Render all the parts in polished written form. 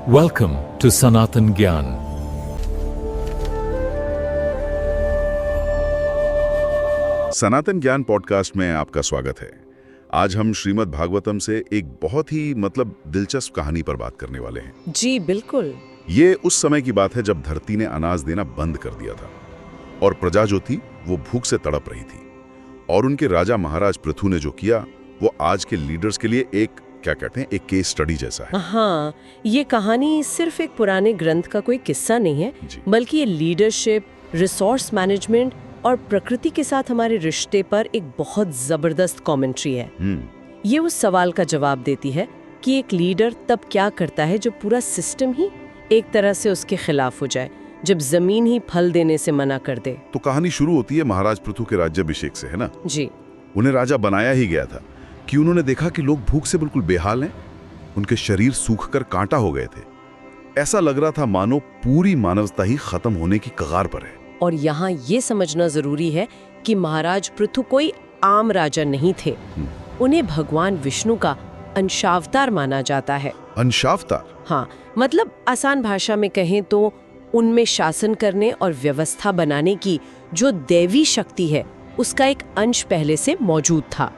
Welcome to Sanatan Gyan. सनातन ज्ञान podcast में आपका स्वागत है। आज हम श्रीमद् भागवतम से एक बहुत ही दिलचस्प कहानी पर बात करने वाले हैं। जी बिल्कुल। ये उस समय की बात है जब धरती ने अनाज देना बंद कर दिया था और प्रजा जो थी वो भूख से तड़प रही थी। और उनके राजा महाराज पृथु ने जो किया वो आज के लीडर्स के लिए एक एक केस स्टडी जैसा है। हाँ, ये कहानी सिर्फ एक पुराने ग्रंथ का कोई किस्सा नहीं है, बल्कि ये लीडरशिप, रिसोर्स मैनेजमेंट और प्रकृति के साथ हमारे रिश्ते पर एक बहुत जबरदस्त कमेंट्री है। ये उस सवाल का जवाब देती है कि एक लीडर तब क्या करता है जब पूरा सिस्टम ही एक तरह से उसके खिलाफ हो जाए, जब जमीन ही फल देने से मना कर दे। तो कहानी शुरू होती है महाराज पृथु के राज्याभिषेक से, है ना? जी। उन्हें राजा बनाया ही गया था कि उन्होंने देखा कि लोग भूख से बिल्कुल बेहाल हैं, उनके शरीर सूखकर कांटा हो गए थे। ऐसा लग रहा था मानो पूरी मानवता ही खत्म होने की कगार पर है। और यहाँ ये समझना जरूरी है कि महाराज पृथु कोई आम राजा नहीं थे। उन्हें भगवान विष्णु का अंशावतार माना जाता है। अंशावतार? हाँ, मतलब आसान भाषा में कहें तो उनमें शासन करने और व्यवस्था बनाने की जो दैवी शक्ति है उसका एक अंश पहले से मौजूद था।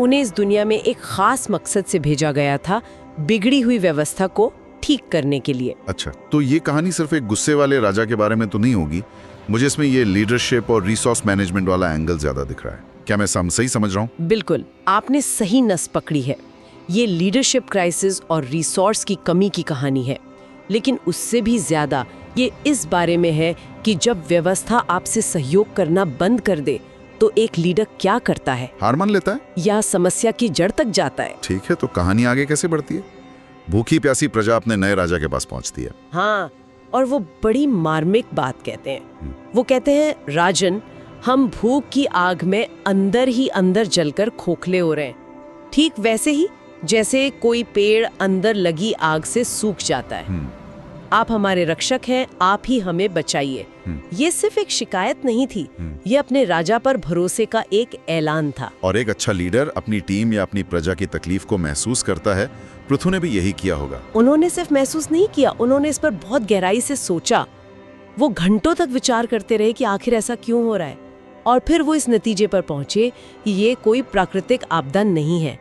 उन्हें इस दुनिया में एक खास मकसद से भेजा गया था, बिगड़ी हुई व्यवस्था को ठीक करने के लिए। अच्छा, तो ये कहानी सिर्फ एक गुस्से वाले राजा के बारे में तो नहीं होगी। मुझे इसमें ये लीडरशिप और रिसोर्स मैनेजमेंट वाला एंगल ज्यादा दिख रहा है। क्या मैं सही समझ रहा हूँ? बिल्कुल, आपने सही नस पकड़ी है। ये लीडरशिप क्राइसिस और रिसोर्स की कमी की कहानी है, लेकिन उससे भी ज्यादा ये इस बारे में है कि जब व्यवस्था आपसे सहयोग करना बंद कर दे तो एक लीडर क्या करता है? हार मान लेता है या समस्या की जड़ तक जाता है। ठीक है, तो कहानी आगे कैसे बढ़ती है? भूखी प्यासी प्रजा अपने नए राजा के पास पहुंचती है। हाँ, और वो बड़ी मार्मिक बात कहते हैं। वो कहते हैं, राजन, हम भूख की आग में अंदर ही अंदर जलकर खोखले हो रहे हैं, ठीक वैसे ही जैसे कोई पेड़ अंदर लगी आग से सूख जाता है। आप हमारे रक्षक हैं, आप ही हमें बचाइए। ये सिर्फ एक शिकायत नहीं थी, ये अपने राजा पर भरोसे का एक ऐलान था। और एक अच्छा लीडर अपनी टीम या अपनी प्रजा की तकलीफ को महसूस करता है। पृथु ने भी यही किया होगा। उन्होंने सिर्फ महसूस नहीं किया, उन्होंने इस पर बहुत गहराई से सोचा। वो घंटों तक विचार करते रहे कि आखिर ऐसा क्यों हो रहा है, और फिर वो इस नतीजे पर पहुंचे कि ये कोई प्राकृतिक आपदा नहीं है।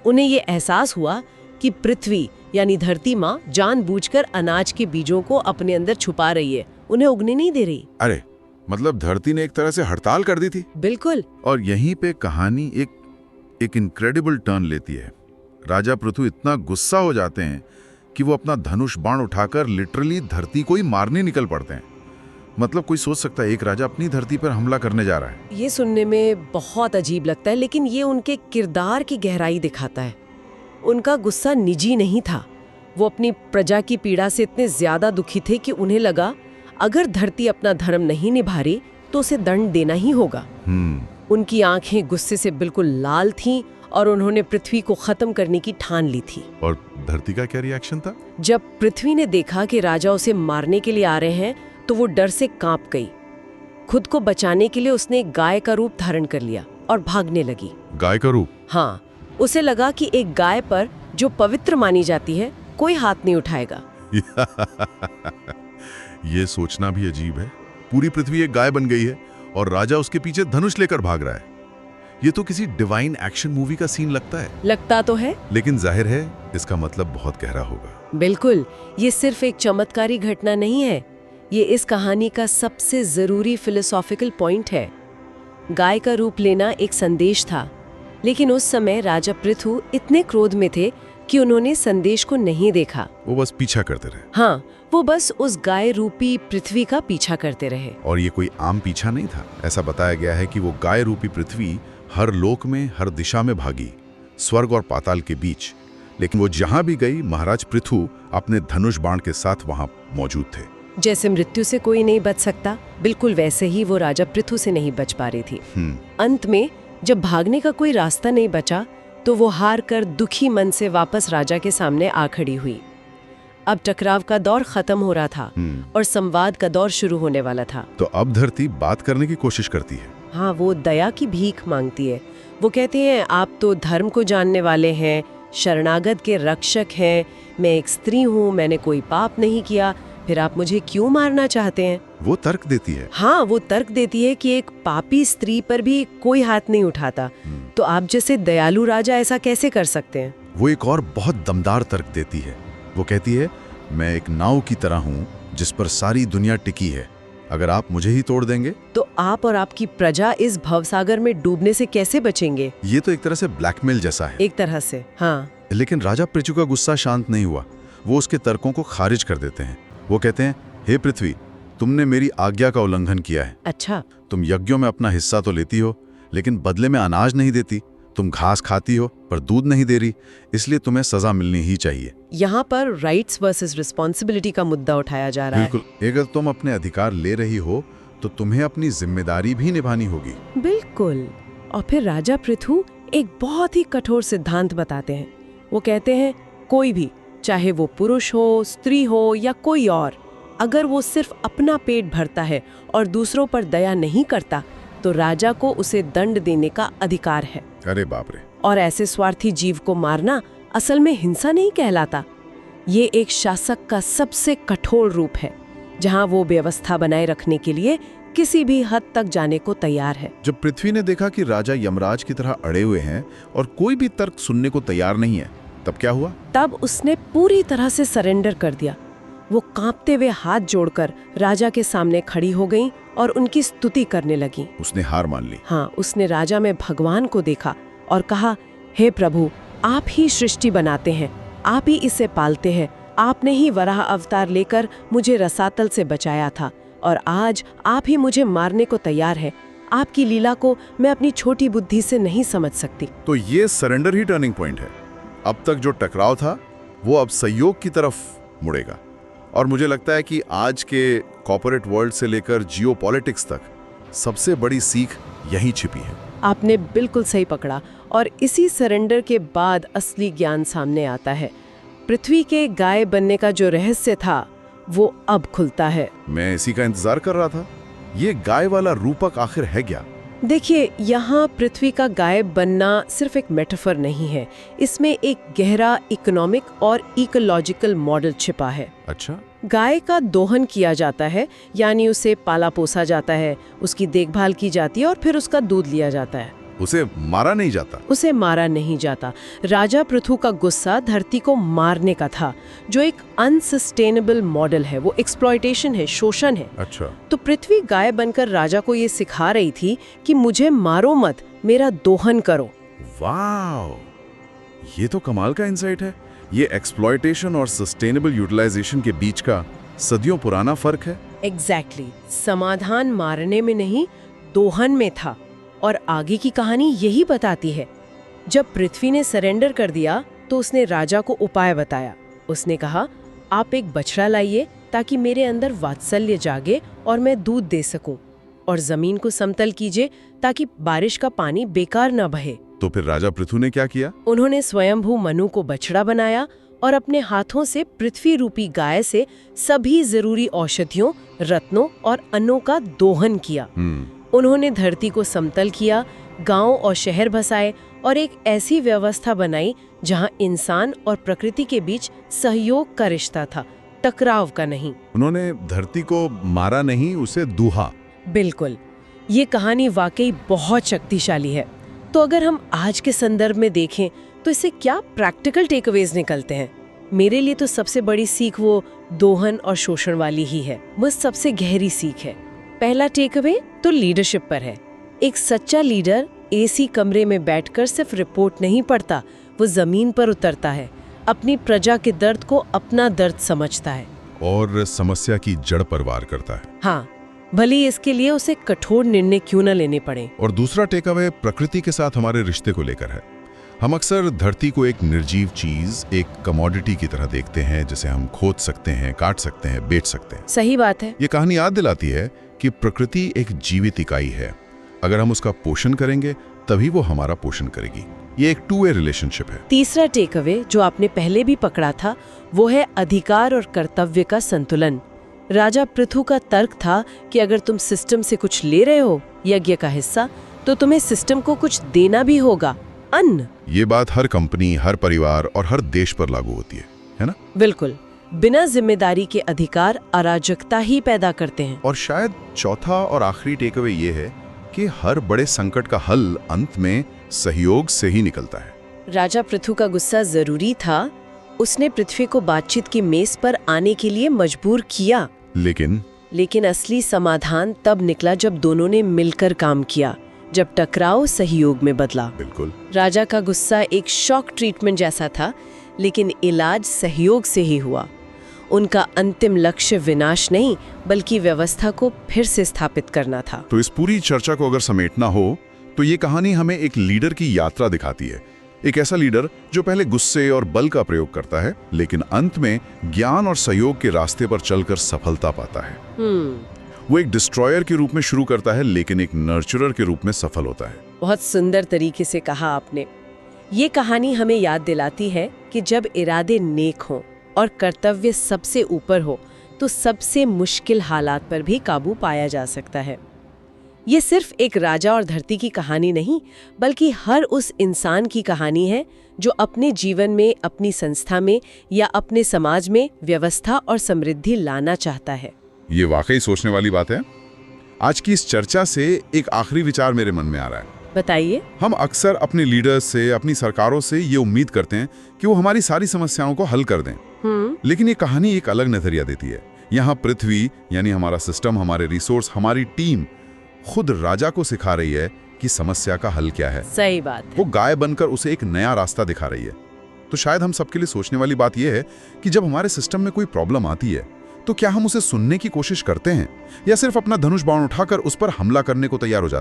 उन्हें ये एहसास हुआ कि पृथ्वी यानी धरती माँ जानबूझकर अनाज के बीजों को अपने अंदर छुपा रही है, उन्हें उगने नहीं दे रही। अरे, मतलब धरती ने एक तरह से हड़ताल कर दी थी। बिल्कुल। और यहीं पे कहानी एक इनक्रेडिबल टर्न लेती है। राजा पृथु इतना गुस्सा हो जाते हैं कि वो अपना धनुष बाण उठाकर लिटरली धरती को ही मारने निकल पड़ते हैं। मतलब कोई सोच सकता है एक राजा अपनी धरती पर हमला करने जा रहा है। ये सुनने में बहुत अजीब लगता है, लेकिन ये उनके किरदार की गहराई दिखाता है। उनका गुस्सा निजी नहीं था, वो अपनी प्रजा की पीड़ा से इतने ज्यादा दुखी थे कि उन्हें लगा अगर धरती अपना धर्म नहीं निभा रही तो उसे दंड देना ही होगा। उनकी आंखें गुस्से से बिल्कुल लाल थीं और उन्होंने पृथ्वी को खत्म करने की ठान ली थी। और धरती का क्या रिएक्शन था? जब पृथ्वी ने देखा कि राजा उसे मारने के लिए आ रहे हैं तो वो डर से कांप गई। खुद को बचाने के लिए उसने एक गाय का रूप धारण कर लिया और भागने लगी। गाय का रूप? हाँ, उसे लगा कि एक गाय पर जो पवित्र मानी जाती है कोई हाथ नहीं उठाएगा। ये सोचना भी अजीब है। पूरी पृथ्वी एक गाय बन गई है और राजा उसके पीछे धनुष लेकर भाग रहा है। ये तो किसी डिवाइन एक्शन मूवी का सीन लगता है। लगता तो है, लेकिन जाहिर है इसका मतलब बहुत गहरा होगा। बिल्कुल, ये सिर्फ एक चमत्कारी घटना नहीं है, ये इस कहानी का सबसे जरूरी फिलोसॉफिकल पॉइंट है। गाय का रूप लेना एक संदेश था, लेकिन उस समय राजा पृथु इतने क्रोध में थे कि उन्होंने संदेश को नहीं देखा। वो बस पीछा करते रहे। हाँ, वो बस उस गाय रूपी पृथ्वी का पीछा करते रहे। और ये कोई आम पीछा नहीं था। ऐसा बताया गया है कि वो गाय रूपी पृथ्वी हर लोक में हर दिशा में भागी, स्वर्ग और पाताल के बीच। लेकिन वो जहां भी गई महाराज पृथु अपने धनुष बाण के साथ वहां मौजूद थे। जैसे मृत्यु से कोई नहीं बच सकता, बिल्कुल वैसे ही वो राजा पृथु से नहीं बच पा रही थी। अंत में जब भागने का कोई रास्ता नहीं बचा तो वो हार कर दुखी मन से वापस राजा के सामने आ खड़ी हुई। अब टकराव का दौर खत्म हो रहा था और संवाद का दौर शुरू होने वाला था। तो अब धरती बात करने की कोशिश करती है। हाँ, वो दया की भीख मांगती है। वो कहते हैं, आप तो धर्म को जानने वाले हैं, शरणागत के रक्षक हैं, मैं एक स्त्री हूँ, मैंने कोई पाप नहीं किया, फिर आप मुझे क्यों मारना चाहते हैं? वो तर्क देती है। हाँ, वो तर्क देती है कि एक पापी स्त्री पर भी कोई हाथ नहीं उठाता, तो आप जैसे दयालु राजा ऐसा कैसे कर सकते हैं? वो एक और बहुत दमदार तर्क देती है। वो कहती है, मैं एक नाव की तरह हूँ जिस पर सारी दुनिया टिकी है, अगर आप मुझे ही तोड़ देंगे तो आप और आपकी प्रजा इस भवसागर में डूबने से कैसे बचेंगे? ये तो एक तरह से ब्लैकमेल जैसा है। एक तरह से, हाँ। लेकिन राजा पृथु का गुस्सा शांत नहीं हुआ। वो उसके तर्कों को खारिज कर देते हैं। वो कहते हैं, हे पृथ्वी, तुमने मेरी आज्ञा का उल्लंघन किया है। अच्छा। तुम यज्ञों में अपना हिस्सा तो लेती हो, लेकिन बदले में अनाज नहीं देती। तुम घास खाती हो पर दूध नहीं दे रही, इसलिए तुम्हें सजा मिलनी ही चाहिए। यहाँ पर राइट्स वर्सेस रिस्पॉन्सिबिलिटी का मुद्दा उठाया जा रहा है। बिल्कुल, अगर तुम अपने अधिकार ले रही हो तो तुम्हें अपनी जिम्मेदारी भी निभानी होगी। बिल्कुल। और फिर राजा पृथु एक बहुत ही कठोर सिद्धांत बताते हैं। वो कहते हैं, कोई भी, चाहे वो पुरुष हो, स्त्री हो या कोई और, अगर वो सिर्फ अपना पेट भरता है और दूसरों पर दया नहीं करता, तो राजा को उसे दंड देने का अधिकार है। अरे बाप रे। और ऐसे स्वार्थी जीव को मारना असल में हिंसा नहीं कहलाता। ये एक शासक का सबसे कठोर रूप है, जहां वो व्यवस्था बनाए रखने के लिए किसी भी हद तक जाने को तैयार है। जब पृथ्वी ने देखा कि राजा यमराज की तरह अड़े हुए हैं और कोई भी तर्क सुनने को तैयार नहीं है, तब क्या हुआ? तब उसने पूरी तरह से सरेंडर कर दिया। वो कांपते हुए हाथ जोड़कर राजा के सामने खड़ी हो गई और उनकी स्तुति करने लगी। उसने हार मान ली। हाँ, उसने राजा में भगवान को देखा और कहा, हे प्रभु, आप ही सृष्टि बनाते हैं, आप ही इसे पालते हैं, आपने ही वराह अवतार लेकर मुझे रसातल से बचाया था और आज आप ही मुझे मारने को तैयार है। आपकी लीला को मैं अपनी छोटी बुद्धि से नहीं समझ सकती। तो ये सरेंडर ही टर्निंग पॉइंट है। अब तक जो टकराव था वो अब सहयोग की तरफ मुड़ेगा। और मुझे लगता है कि आज के कॉर्पोरेट वर्ल्ड से लेकर जियोपॉलिटिक्स तक सबसे बड़ी सीख यहीं छिपी है। आपने बिल्कुल सही पकड़ा। और इसी सरेंडर के बाद असली ज्ञान सामने आता है। पृथ्वी के गाय बनने का जो रहस्य था वो अब खुलता है। मैं इसी का इंतजार कर रहा था। ये गाय वाला रूपक आखिर है क्या? देखिए, यहाँ पृथ्वी का गाय बनना सिर्फ एक मेटाफर नहीं है, इसमें एक गहरा इकोनॉमिक और इकोलॉजिकल मॉडल छिपा है। अच्छा। गाय का दोहन किया जाता है, यानी उसे पाला पोसा जाता है, उसकी देखभाल की जाती है और फिर उसका दूध लिया जाता है। उसे मारा नहीं जाता? उसे मारा नहीं जाता। राजा पृथु का गुस्सा धरती को मारने का था, जो एक अनसस्टेनेबल मॉडल है, वो एक्सप्लॉयटेशन है, शोषण है। अच्छा। तो पृथ्वी गाय बनकर राजा को ये सिखा रही थी कि मुझे मारो मत, मेरा दोहन करो। वाह, ये तो कमाल का इंसाइट है। ये एक्सप्लॉयटेशन और सस्टेनेबल यूटिलाइजेशन के बीच का सदियों पुराना फर्क है। एग्जैक्टली। समाधान मारने में नहीं, दोहन में था। और आगे की कहानी यही बताती है। जब पृथ्वी ने सरेंडर कर दिया तो उसने राजा को उपाय बताया। उसने कहा, आप एक बछड़ा लाइए ताकि मेरे अंदर वात्सल्य जागे और मैं दूध दे सकूं, और जमीन को समतल कीजिए ताकि बारिश का पानी बेकार न बहे। तो फिर राजा पृथु ने क्या किया? उन्होंने स्वयंभू मनु को बछड़ा बनाया और अपने हाथों से पृथ्वी रूपी गाय से सभी जरूरी औषधियों, रत्नों और अन्नों का दोहन किया। उन्होंने धरती को समतल किया, गांव और शहर बसाए और एक ऐसी व्यवस्था बनाई जहां इंसान और प्रकृति के बीच सहयोग का रिश्ता था, टकराव का नहीं। उन्होंने धरती को मारा नहीं, उसे दूहा। बिल्कुल। ये कहानी वाकई बहुत शक्तिशाली है। तो अगर हम आज के संदर्भ में देखें तो इससे क्या प्रैक्टिकल टेकअवेज निकलते हैं? मेरे लिए तो सबसे बड़ी सीख वो दोहन और शोषण वाली ही है। वो सबसे गहरी सीख है। पहला टेकअवे तो लीडरशिप पर है। एक सच्चा लीडर एसी कमरे में बैठकर सिर्फ रिपोर्ट नहीं पढ़ता, वो जमीन पर उतरता है, अपनी प्रजा के दर्द को अपना दर्द समझता है और समस्या की जड़ पर वार करता है। हाँ, भले ही इसके लिए उसे कठोर निर्णय क्यों न लेने पड़े। और दूसरा टेकअवे प्रकृति के साथ हमारे रिश्ते को लेकर है। हम अक्सर धरती को एक निर्जीव चीज, एक कमोडिटी की तरह देखते हैं, जिसे हम खोद सकते हैं, काट सकते हैं, बेच सकते हैं। सही बात है। ये कहानी याद दिलाती है कि प्रकृति एक जीवित इकाई है। अगर हम उसका पोषण करेंगे तभी वो हमारा पोषण करेगी। ये एक टू वे रिलेशनशिप है। तीसरा टेकअवे जो आपने पहले भी पकड़ा था, वो है अधिकार और कर्तव्य का संतुलन। राजा पृथु का तर्क था कि अगर तुम सिस्टम से कुछ ले रहे हो, यज्ञ का हिस्सा, तो तुम्हें सिस्टम को कुछ देना भी होगा। अन्न। ये बात हर कंपनी, हर परिवार और हर देश पर लागू होती है ना? बिल्कुल। बिना जिम्मेदारी के अधिकार अराजकता ही पैदा करते हैं। और शायद चौथा और आखिरी टेकअवे ये है कि हर बड़े संकट का हल अंत में सहयोग से ही निकलता है। राजा पृथु का गुस्सा जरूरी था। उसने पृथ्वी को बातचीत की मेज पर आने के लिए मजबूर किया। लेकिन असली समाधान तब निकला जब दोनों ने मिलकर काम किया, जब टकराव सहयोग में बदला। बिल्कुल। राजा का गुस्सा एक शॉक ट्रीटमेंट जैसा था, लेकिन इलाज सहयोग से ही हुआ। उनका अंतिम लक्ष्य विनाश नहीं, बल्कि व्यवस्था को फिर से स्थापित करना था। तो इस पूरी चर्चा को अगर समेटना हो तो ये कहानी हमें एक लीडर की यात्रा दिखाती है। एक ऐसा लीडर जो पहले गुस्से और बल का प्रयोग करता है, लेकिन अंत में ज्ञान और सहयोग के रास्ते पर चलकर सफलता पाता है। वो एक डिस्ट्रॉयर के रूप में शुरू करता है, लेकिन एक नर्चरर के रूप में सफल होता है। बहुत सुंदर तरीके से कहा आपने। ये कहानी हमें याद दिलाती है कि जब इरादे नेक हों और कर्तव्य सबसे ऊपर हो, तो सबसे मुश्किल हालात पर भी काबू पाया जा सकता है। ये सिर्फ एक राजा और धरती की कहानी नहीं, बल्कि हर उस इंसान की कहानी है जो अपने जीवन में, अपनी संस्था में या अपने समाज में व्यवस्था और समृद्धि लाना चाहता है। ये वाकई सोचने वाली बात है। आज की इस चर्चा से एक आखिरी विचार मेरे मन में आ रहा है। बताइए। हम अक्सर अपने लीडर्स से, अपनी सरकारों से ये उम्मीद करते हैं कि वो हमारी सारी समस्याओं को हल कर दें। लेकिन ये कहानी एक अलग नजरिया देती है। यहाँ पृथ्वी यानी हमारा सिस्टम, हमारे रिसोर्स, हमारी टीम खुद राजा को सिखा रही है कि समस्या का हल क्या है। सही बात है। वो गाय बनकर उसे एक नया रास्ता दिखा रही है। तो शायद हम सबके लिए सोचने वाली बात यह है कि जब हमारे सिस्टम में कोई प्रॉब्लम आती है, तो क्या हम उसे सुनने की कोशिश करते हैं या सिर्फ अपना धनुष बाण उठाकर उस पर हमला करने को तैयार हो जाते हैं?